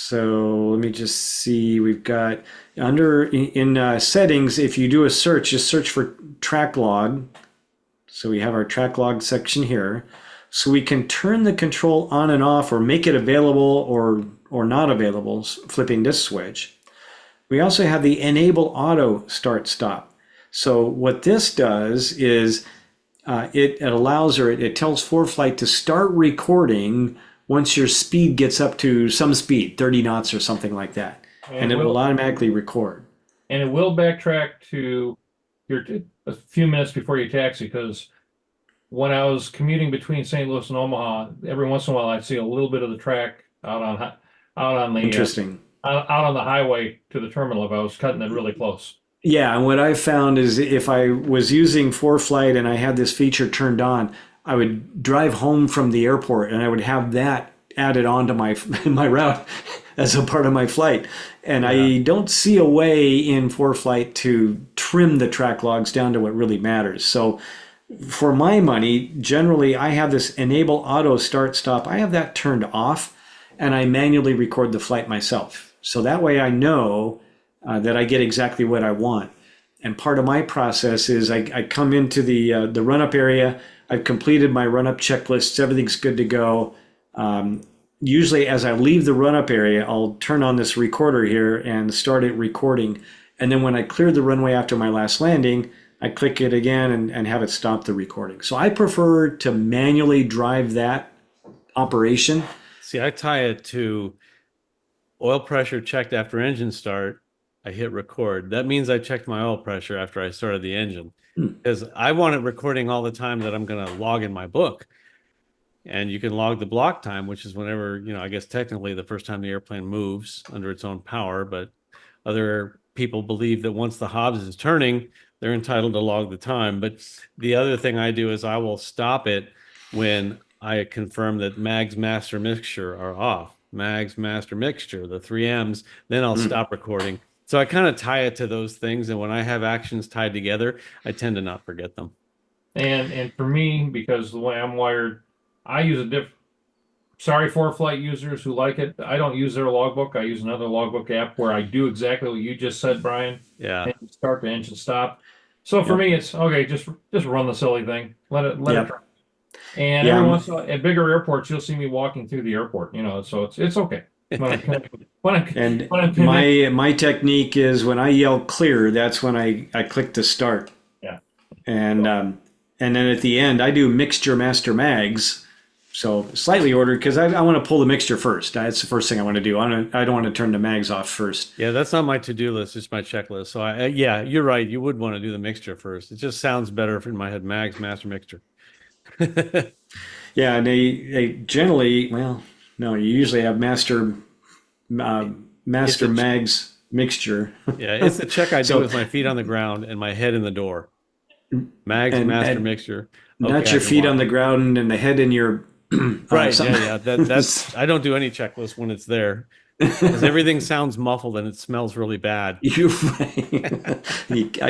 B: So let me just see. We've got under in settings, if you do a search, just search for track log. So we have our track log section here. So we can turn the control on and off or make it available or not available, flipping this switch. We also have the enable auto start stop. So what this does is it allows, or it tells ForeFlight to start recording once your speed gets up to some speed, 30 knots or something like that. And it will automatically record.
C: And it will backtrack to a few minutes before you taxi, because when I was commuting between St. Louis and Omaha, every once in a while I'd see a little bit of the track out on the
B: Interesting.
C: Out on the highway to the terminal if I was cutting it really close.
B: Yeah, and what I found is if I was using ForeFlight and I had this feature turned on, I would drive home from the airport and I would have that added onto my my route as a part of my flight. And I don't see a way in ForeFlight to trim the track logs down to what really matters. So for my money, generally I have this enable auto start stop. I have that turned off and I manually record the flight myself. So that way I know that I get exactly what I want. And part of my process is I come into the run-up area. I've completed my run-up checklists. Everything's good to go. Usually as I leave the run-up area, I'll turn on this recorder here and start it recording. And then when I clear the runway after my last landing, I click it again and have it stop the recording. So I prefer to manually drive that operation.
A: See, I tie it to oil pressure checked after engine start. I hit record. That means I checked my oil pressure after I started the engine, because I want it recording all the time that I'm going to log in my book. And you can log the block time, which is whenever, I guess technically the first time the airplane moves under its own power. But other people believe that once the Hobbs is turning, they're entitled to log the time. But the other thing I do is I will stop it when I confirm that mags master mixture are off. Mags master mixture, the 3Ms, then I'll stop recording. So I kind of tie it to those things, and when I have actions tied together, I tend to not forget them.
C: And for me, because the way I'm wired, I use a different. Sorry, ForeFlight users who like it. I don't use their logbook. I use another logbook app where I do exactly what you just said, Brian.
A: Yeah.
C: Engine start to engine stop. So for me, it's okay. Just run the silly thing. Let it run. And every once in a while, at bigger airports, you'll see me walking through the airport. So it's okay.
B: My technique is when I yell clear, that's when I click to start.
C: Yeah.
B: And then at the end, I do mixture master mags. So slightly ordered because I want to pull the mixture first. That's the first thing I want to do. I don't want to turn the mags off first.
A: Yeah, that's not my to-do list. It's my checklist. So yeah, you're right. You would want to do the mixture first. It just sounds better in my head. Mags, master mixture.
B: Yeah, and they generally, well, no, you usually have master mags mixture.
A: Yeah, it's the check I do with my feet on the ground and my head in the door. Mags, master mixture. Okay,
B: not your feet on the ground and the head in your
A: right. Yeah. That's I don't do any checklist when it's there, because everything sounds muffled and it smells really bad.
B: I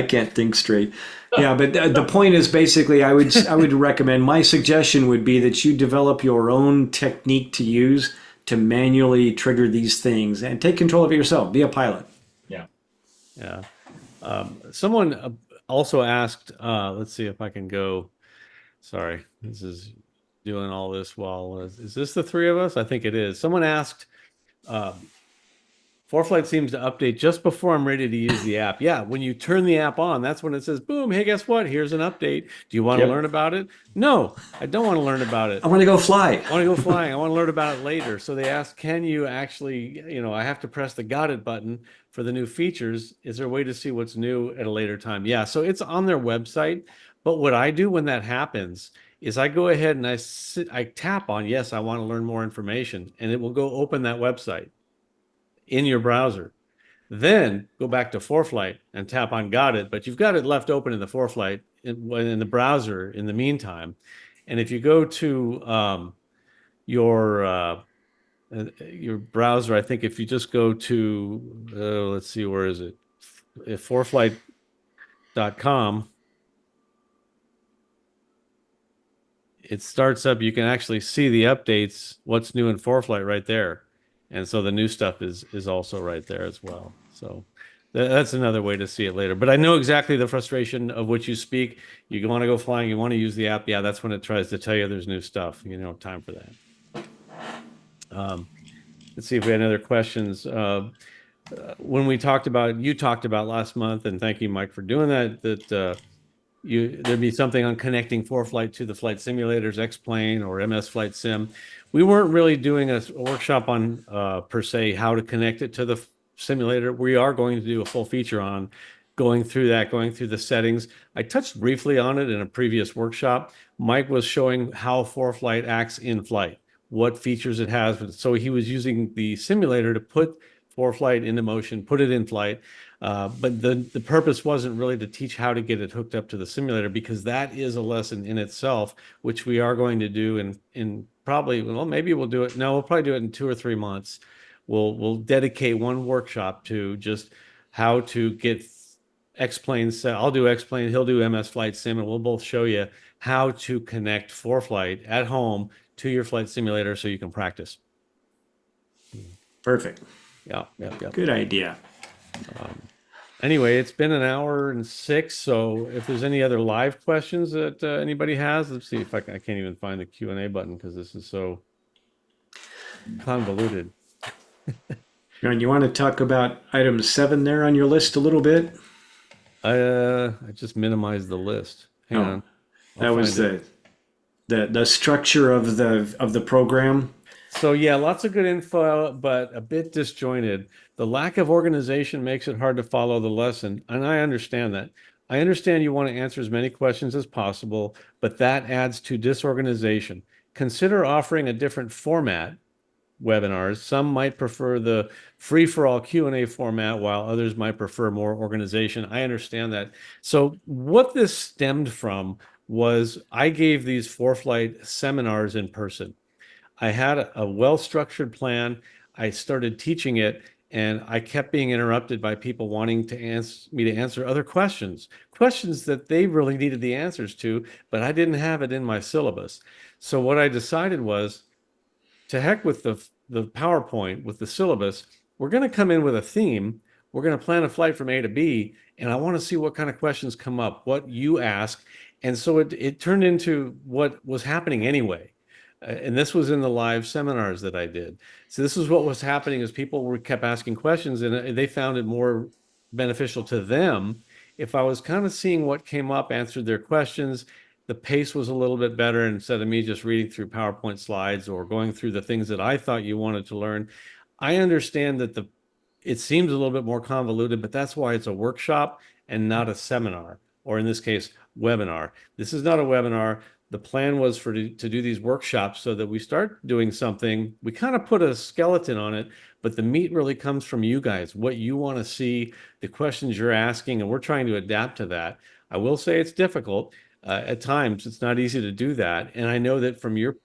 B: can't think straight. Yeah, but the point is basically I would recommend, my suggestion would be that you develop your own technique to use to manually trigger these things and take control of it yourself. Be a pilot.
C: Yeah.
A: Yeah. Someone also asked, let's see if I can go. Sorry, this is doing all this while, is this the three of us? I think it is. Someone asked, ForeFlight seems to update just before I'm ready to use the app. Yeah, when you turn the app on, that's when it says, boom, hey, guess what? Here's an update. Do you want to learn about it? No, I don't want to learn about it.
B: I want to go fly.
A: I want to go flying. I want to learn about it later. So they asked, can you actually, I have to press the got it button for the new features. Is there a way to see what's new at a later time? Yeah, so it's on their website. But what I do when that happens is I go ahead and I tap on, yes, I want to learn more information, and it will go open that website in your browser. Then go back to ForeFlight and tap on got it, but you've got it left open in the ForeFlight in the browser in the meantime. And if you go to your browser, I think if you just go to, let's see, where is it? ForeFlight.com. It starts up, you can actually see the updates, what's new in ForeFlight right there. And so the new stuff is also right there as well. So that's another way to see it later. But I know exactly the frustration of which you speak. You want to go flying, you want to use the app. Yeah, that's when it tries to tell you there's new stuff. You know, time for that. Let's see if we had any other questions. When you talked about last month, and thank you, Mike, for doing that, there'd be something on connecting ForeFlight to the flight simulators, X-Plane or MS Flight Sim. We weren't really doing a workshop on per se how to connect it to the simulator. We are going to do a full feature on going through the settings. I touched briefly on it in a previous workshop. Mike was showing how ForeFlight acts in flight, what features it has. So he was using the simulator to put ForeFlight into motion, put it in flight. But the purpose wasn't really to teach how to get it hooked up to the simulator, because that is a lesson in itself, which we are going to do in probably, well, maybe we'll do it. No, we'll probably do it in 2 or 3 months. We'll dedicate one workshop to just how to get X-Plane set. I'll do X-Plane, he'll do MS Flight Sim, and we'll both show you how to connect ForeFlight at home to your flight simulator so you can practice.
B: Perfect.
A: Yeah.
B: Good idea.
A: Anyway, it's been 1:06, so if there's any other live questions that anybody has, let's see if I can't even find the Q&A button because this is so convoluted.
B: John, you want to talk about item 7 there on your list a little bit?
A: I just minimized the list. Hang on.
B: That was the structure of the program.
A: So yeah, lots of good info, but a bit disjointed. The lack of organization makes it hard to follow the lesson, and I understand that. I understand you want to answer as many questions as possible, but that adds to disorganization. Consider offering a different format webinars. Some might prefer the free-for-all Q&A format, while others might prefer more organization. I understand that. So what this stemmed from was I gave these ForeFlight seminars in person. I had a well-structured plan. I started teaching it, and I kept being interrupted by people wanting to answer other questions that they really needed the answers to, but I didn't have it in my syllabus. So what I decided was, to heck with the PowerPoint, with the syllabus, we're going to come in with a theme. We're going to plan a flight from A to B, and I want to see what kind of questions come up, what you ask. And so it turned into what was happening anyway. And this was in the live seminars that I did. So this is what was happening, is people kept asking questions, and they found it more beneficial to them if I was kind of seeing what came up, answered their questions. The pace was a little bit better instead of me just reading through PowerPoint slides or going through the things that I thought you wanted to learn. I understand that it seems a little bit more convoluted, but that's why it's a workshop and not a seminar, or in this case, webinar. This is not a webinar. The plan was to do these workshops so that we start doing something. We kind of put a skeleton on it, but the meat really comes from you guys, what you want to see, the questions you're asking, and we're trying to adapt to that. I will say it's difficult. At times, it's not easy to do that. And I know that from your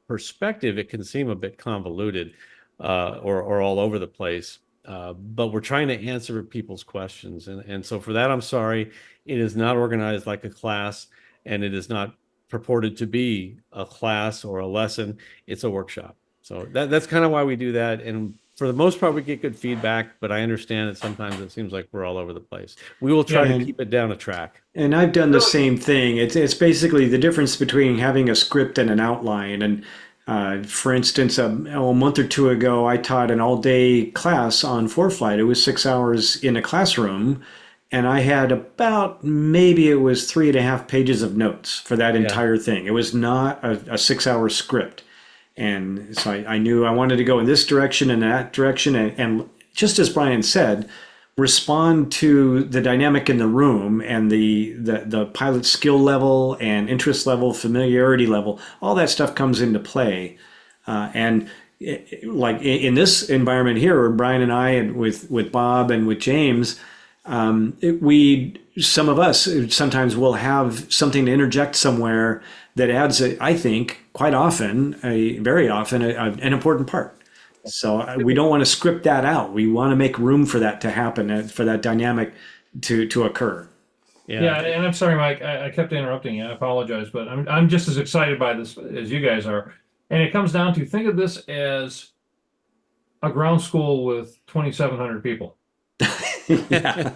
A: perspective, it can seem a bit convoluted or all over the place. But we're trying to answer people's questions. And so for that, I'm sorry. It is not organized like a class, and it is not purported to be a class or a lesson. It's a workshop. So that's kind of why we do that. And for the most part, we get good feedback, but I understand that sometimes it seems like we're all over the place. We will try to keep it down a track.
B: And I've done the same thing. It's basically the difference between having a script and an outline. And for instance, a month or 2 ago, I taught an all-day class on ForeFlight. It was 6 hours in a classroom. And I had about, maybe it was 3.5 pages of notes for that entire thing. It was not a 6-hour script. And so I knew I wanted to go in this direction and that direction. And just as Brian said, respond to the dynamic in the room and the pilot skill level and interest level, familiarity level, all that stuff comes into play. Like in this environment here, where Brian and I, and with Bob and with James, some of us sometimes will have something to interject somewhere that adds, I think, quite often, very often, an important part. So we don't want to script that out. We want to make room for that to happen, for that dynamic to occur.
C: Yeah, and I'm sorry, Mike. I kept interrupting you. I apologize, but I'm just as excited by this as you guys are. And it comes down to, think of this as a ground school with 2,700 people.
B: Yeah.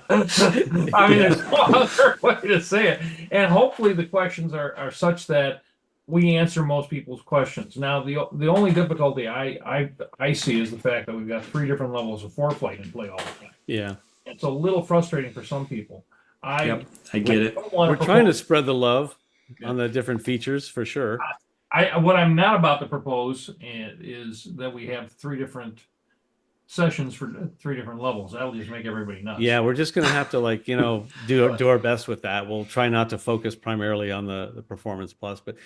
C: I mean, there's no other way to say it. And hopefully the questions are such that we answer most people's questions. Now, the only difficulty I see is the fact that we've got 3 different levels of ForeFlight in play all the time.
A: Yeah.
C: It's a little frustrating for some people.
B: Yep, I get it.
A: We're trying to spread the love on the different features for sure.
C: What I'm not about to propose is that we have 3 different sessions for 3 different levels. That'll just make everybody nuts.
A: Yeah, we're just going to have to, like, you know, do our best with that. We'll try not to focus primarily on the Performance Plus, but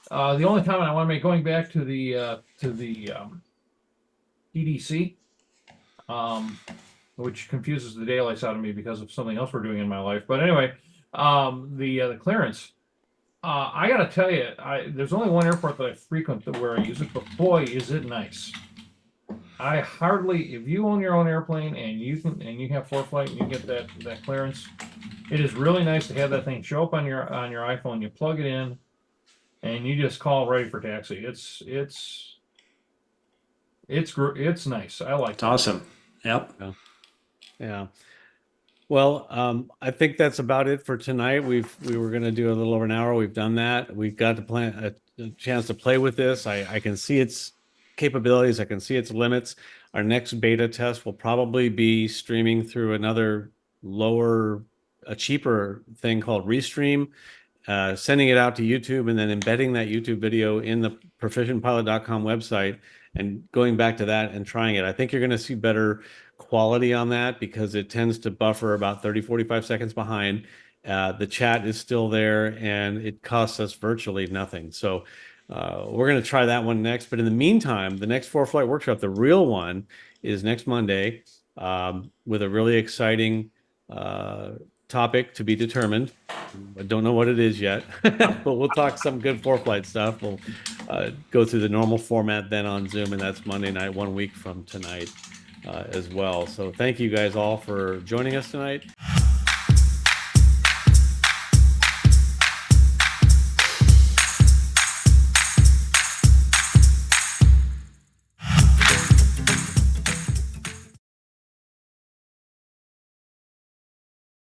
C: the only comment I want to make, going back to the EDC, which confuses the daylights out of me because of something else we're doing in my life. But anyway, the clearance. I got to tell you, there's only one airport that I frequent where I use it, but boy, is it nice. I hardly, if you own your own airplane and you have ForeFlight and you get that clearance, it is really nice to have that thing show up on your iPhone. You plug it in, and you just call ready for taxi. It's nice. I like it.
B: It's awesome. Yep.
A: yeah. Well, I think that's about it for tonight. We were going to do a little over an hour. We've done that. We've got to plan a chance to play with this. I can see its capabilities. I can see its limits. Our next beta test will probably be streaming through another a cheaper thing called Restream, sending it out to YouTube and then embedding that YouTube video in the proficientpilot.com website and going back to that and trying it. I think you're going to see better quality on that because it tends to buffer about 30-45 seconds behind. The chat is still there and it costs us virtually nothing. So we're going to try that one next. But in the meantime, the next ForeFlight workshop, the real one, is next Monday with a really exciting topic to be determined. I don't know what it is yet, but we'll talk some good ForeFlight stuff. We'll go through the normal format then on Zoom, and that's Monday night, 1 week from tonight as well. So thank you guys all for joining us tonight.